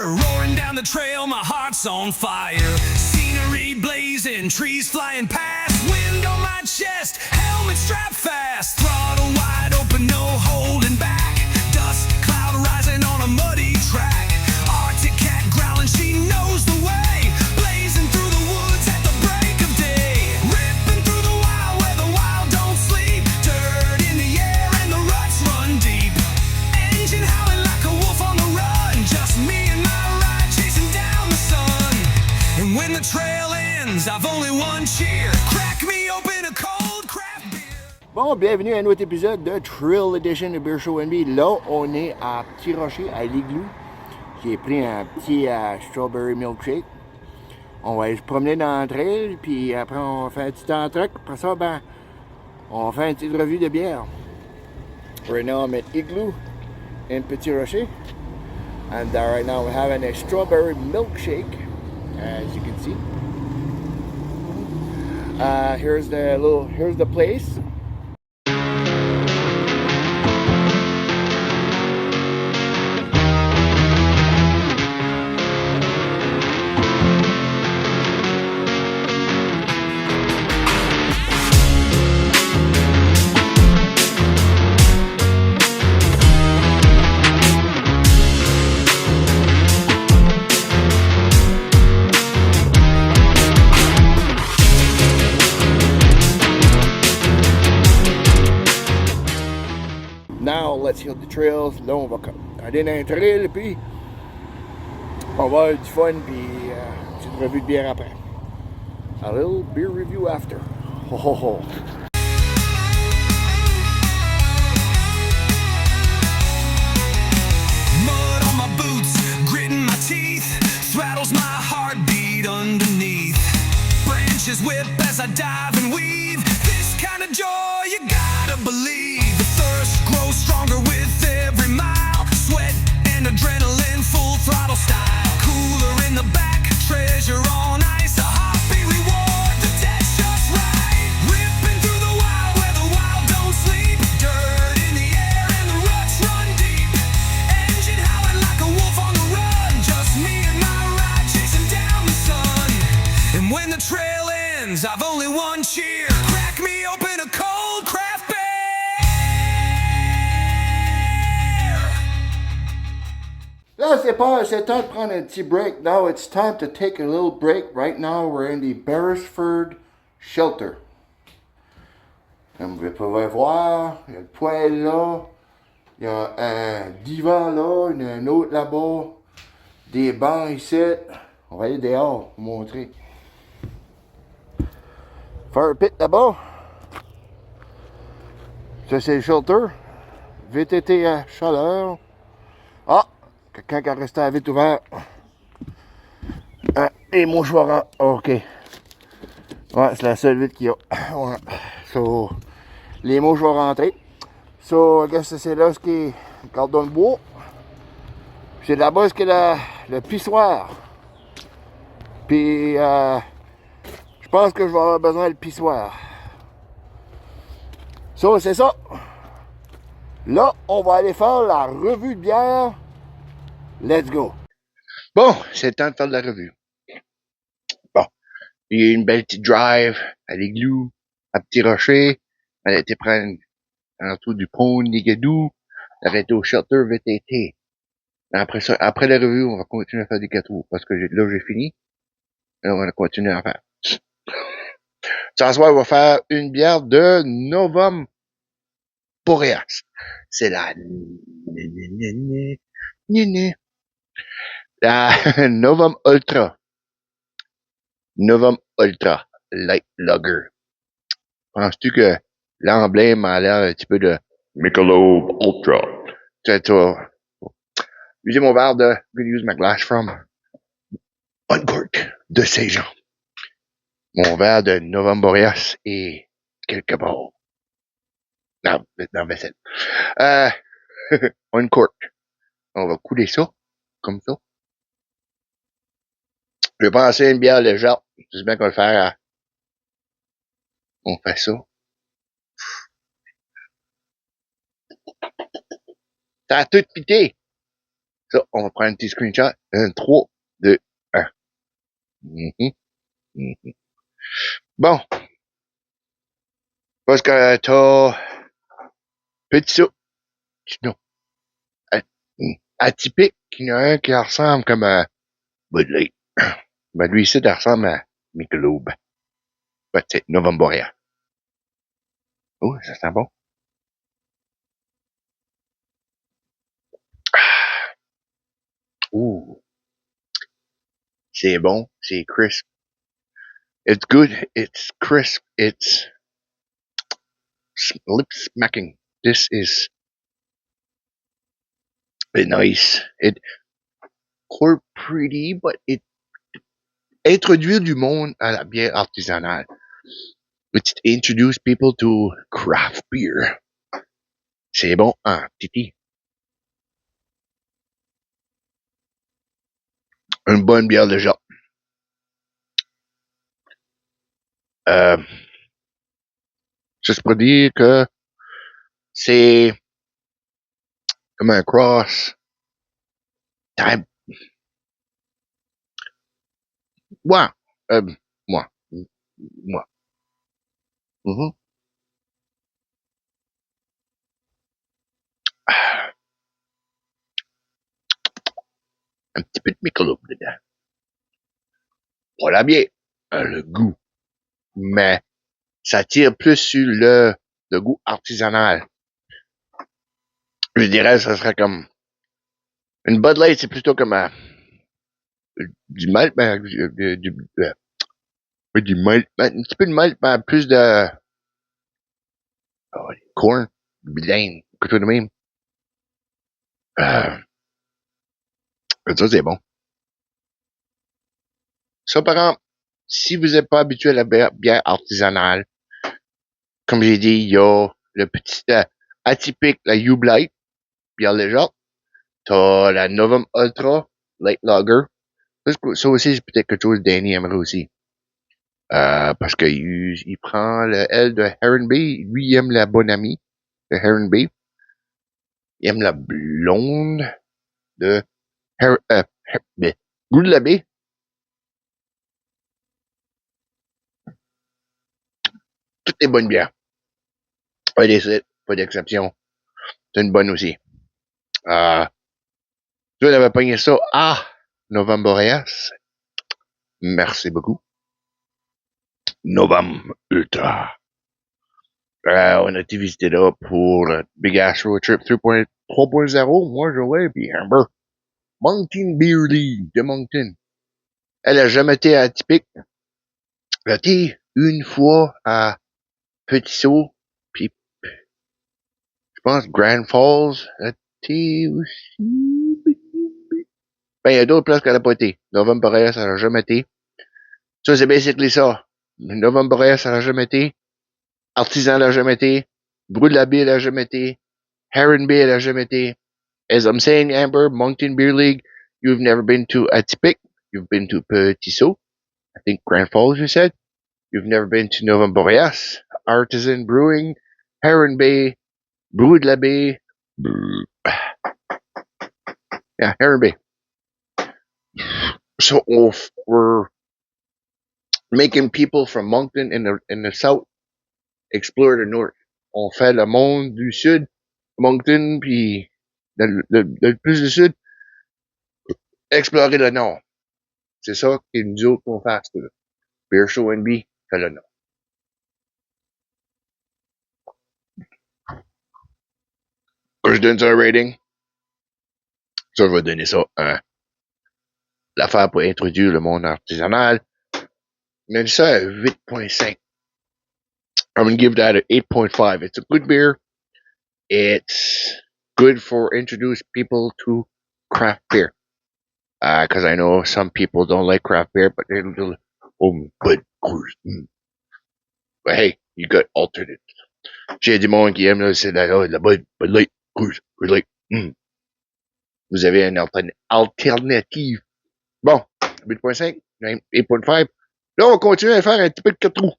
Roaring down the trail, my heart's on fire. Scenery blazing, trees flying past. Wind on my chest, helmet strapped fast. Throttle wide open, no holding back. Dust cloud rising on a muddy track. Arctic cat growling, she knows the way. Blazing through the woods at the break of day. Ripping through the wild where the wild don't sleep. Dirt in the air and the ruts run deep. Engine howling like a wolf on the run. Just me and my ride chasing down the sun. And when the trail ends, I've only one cheer. Crack me open a cold craft beer. Bon, bienvenue à un autre épisode de Thrill Edition de Beer Show NB. Là, on est à Petit Rocher, à l'Igloo. J'ai pris un petit strawberry milkshake. On va aller se promener dans le trail, puis après on fait un petit entracte. Après ça, ben, on fait une petite revue de bière. Right now I'm at Igloo in Petit Rocher. And right now we're having a strawberry milkshake, as you can see. Here's the place. Now, let's hit the trails. Là, on va aller dans un trail, puis on va avoir du fun, puis une petite revue de bière après. A little beer review after. Ho ho ho. Mud on my boots, grit in my teeth. Throttles my heartbeat underneath. Branches whip as I dive and weave. This kind of joy you gotta believe. The thirst grows stronger with every mile. Sweat and adrenaline, full throttle style. Cooler in the back, treasure on ice. A heartbeat reward, the taste just right. Ripping through the wild where the wild don't sleep. Dirt in the air and the ruts run deep. Engine howling like a wolf on the run. Just me and my ride chasing down the sun. And when the trail ends, I've only one cheer. Crack me open a cold craft beer. Là, c'est temps de prendre un petit break. Now it's time to take a little break. Right now, we're in the Beresford Shelter. Comme vous pouvez voir, il y a le poêle là, il y a un divan là, il y en a un autre là-bas, des bancs ici. On va aller dehors pour vous montrer. Fire pit là-bas. Ça, c'est le shelter. VTT à chaleur. Ah! Quelqu'un qui a resté à vite ouvert. Et mouchoirs. OK. Ouais, c'est la seule vitre qu'il y a. Ouais. So, les mouches vont rentrer. So, I guess c'est là ce qui est le cordon de bois. C'est là-bas ce qui est le pissoir. Puis, je pense que je vais avoir besoin de pissoir. So, c'est ça. Là, on va aller faire la revue de bière. Let's go! Bon, c'est le temps de faire de la revue. Bon, il y a eu une belle petite drive à l'Igloo, à Petit Rocher. Elle a été prendre en dessous du pont Nigadou. Elle a été au shelter VTT. Après ça, après la revue, on va continuer à faire des gâteaux. Parce que là, j'ai fini. Là, on va continuer à faire. Ce soir, on va faire une bière de Novum Boreas. C'est la Novum Ultra. Novum Ultra Light Lager. Penses-tu que l'emblème a l'air un petit peu de Michelob Ultra? C'est ça. Usez mon verre de I'm gonna use my glass from Uncork de Saint-Jean. Mon verre de Novum Boreas et quelque part. Dans la vaisselle. Uncork. On va couler ça. Comme ça. Je vais penser à une bière légère. C'est bien qu'on va le faire. On fait ça. Ça a tout pité. Ça, on va prendre un petit screenshot. 3, 2, 1. Bon. Parce que t'as petit ça. Non. Atypique. Il y en a un qui ressemble comme à Bud Light. Ben, lui ici, il ressemble à Michelob. Ben, c'est Novemboria. Oh, ça sent bon. Ouh. C'est bon. C'est crisp. It's good. It's crisp. It's lip smacking. This is nice. It quite pretty, but it introduit du monde à la bière artisanale. It introduce people to craft beer. C'est bon, hein, Titi? Une bonne bière déjà. Juste pour dire que c'est comme un cross type. Ouais, moi. Moi. Mm-hmm. Un petit peu de Michelob dedans. Pas la bière, le goût. Mais ça tire plus sur le goût artisanal. Je dirais, ça serait comme une Bud Light, c'est plutôt comme du malt, mais du malt, un petit peu de malt, mais plus de corn, du blinde, quelque chose de même. Ça, c'est bon. Ça, par exemple, si vous n'êtes pas habitué à la bière artisanale, comme j'ai dit, il y a le petit atypique, la U-Blight, bière légère. T'as la Novum Ultra, Light Lager. Ça aussi, c'est peut-être quelque chose que Danny aimerait aussi. Parce qu'il prend le L de Heron Bay. Lui, il aime la bonne amie de Heron Bay. Il aime la blonde de Goût de la baie. Toutes les bonnes bières. Pas d'exception. C'est une bonne aussi. Tu avais pogné ça à Novemboreas. Merci beaucoup. Novum Ultra. On a été visité là pour le Big Ass Road Trip 3.0. Moi, Joël, puis Amber. Moncton Beer League de Moncton. Elle a jamais été atypique. Elle a été une fois à Petit Saut, puis je pense Grand Falls a été aussi. Ben, il y a d'autres places qu'elle n'a pas été. November Boreas, elle n'a jamais été. Ça, c'est basically ça. November Boreas, elle n'a jamais été. Artisan, elle n'a jamais été. Brûle la baie, elle n'a jamais été. Heron Bay, elle n'a jamais été. As I'm saying, Amber, Moncton Beer League, you've never been to Atypique. You've been to Petit Saut. I think Grand Falls, you said. You've never been to November Boreas. Artisan Brewing. Heron Bay. Brûle la baie. Yeah, Heron Bay. So we're making people from Moncton in the south explore the north. On fait le monde du sud, Moncton, puis le plus du sud, explorer le nord. C'est ça que nous autres qu'on fasse. Beer Show NB fait le nord. Quand je donne ça un rating, ça je vais donner ça un. L'affaire pour introduire le monde artisanal, mais ça à 8.5. I'm going to give that an 8.5. It's a good beer. It's good for introduce people to craft beer. Because I know some people don't like craft beer, but they're little, but hey, you got alternate. J'ai du monde qui aime, là, c'est la Bud Light, Bud Light. Vous avez une alternative. Bon, 8.5, 8.5. Là, on continue à faire un petit peu de 4 trous.